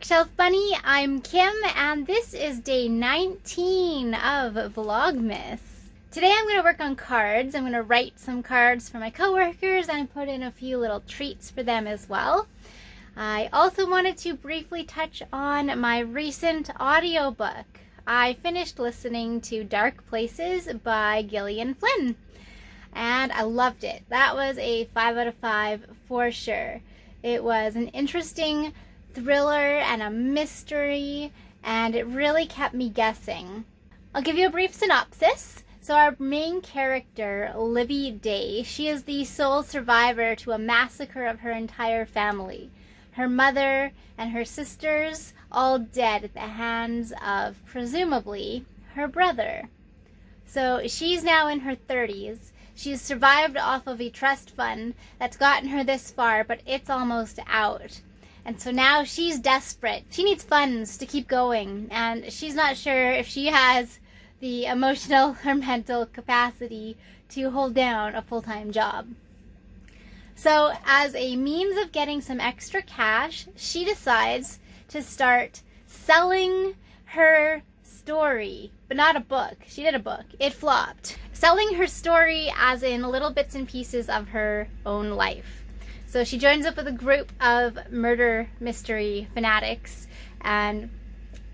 Bookshelf Bunny, I'm Kim, and this is day 19 of Vlogmas. Today I'm going to work on cards. I'm going to write some cards for my coworkers and put in a few little treats for them as well. I also wanted to briefly touch on my recent audiobook. I finished listening to Dark Places by Gillian Flynn, and I loved it. That was a 5 out of 5 for sure. It was an interesting thriller and a mystery, and it really kept me guessing. I'll give you a brief synopsis. So our main character, Libby Day, she is the sole survivor to a massacre of her entire family. Her mother and her sisters all dead at the hands of, presumably, her brother. So she's now in her 30s. She's survived off of a trust fund that's gotten her this far, but it's almost out. And so now she's desperate. She needs funds to keep going, and she's not sure if she has the emotional or mental capacity to hold down a full-time job. So as a means of getting some extra cash, she decides to start selling her story, but not a book. She did a book. It flopped. Selling her story as in little bits and pieces of her own life. So she joins up with a group of murder mystery fanatics and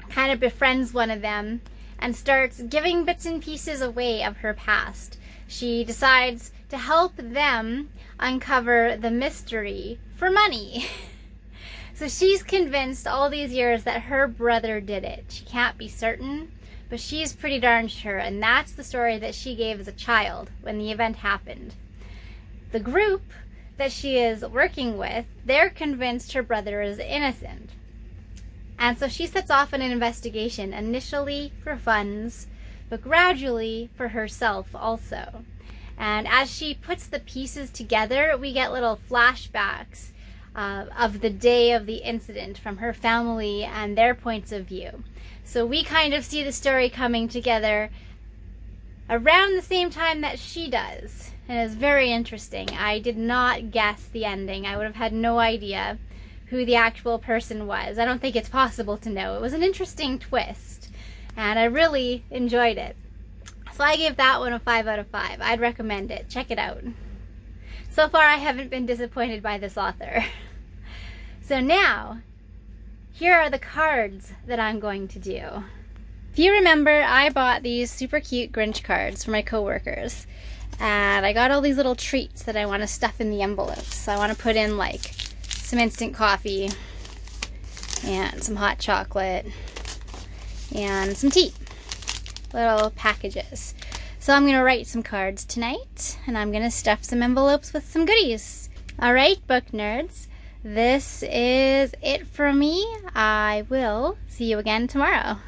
kind of befriends one of them and starts giving bits and pieces away of her past. She decides to help them uncover the mystery for money. So she's convinced all these years that her brother did it. She can't be certain, but she's pretty darn sure, and that's the story that she gave as a child when the event happened. The group that she is working with, they're convinced her brother is innocent. And so she sets off on an investigation, initially for funds, but gradually for herself also. And as she puts the pieces together, we get little flashbacks of the day of the incident from her family and their points of view. So we kind of see the story coming together around the same time that she does. And it's very interesting. I did not guess the ending. I would have had no idea who the actual person was. I don't think it's possible to know. It was an interesting twist, and I really enjoyed it. So I gave that one a 5 out of 5. I'd recommend it. Check it out. So far, I haven't been disappointed by this author. So now, here are the cards that I'm going to do. If you remember, I bought these super cute Grinch cards for my coworkers. And I got all these little treats that I want to stuff in the envelopes. So I want to put in like some instant coffee and some hot chocolate and some tea. Little packages. So I'm going to write some cards tonight, and I'm going to stuff some envelopes with some goodies. Alright, book nerds, this is it for me. I will see you again tomorrow.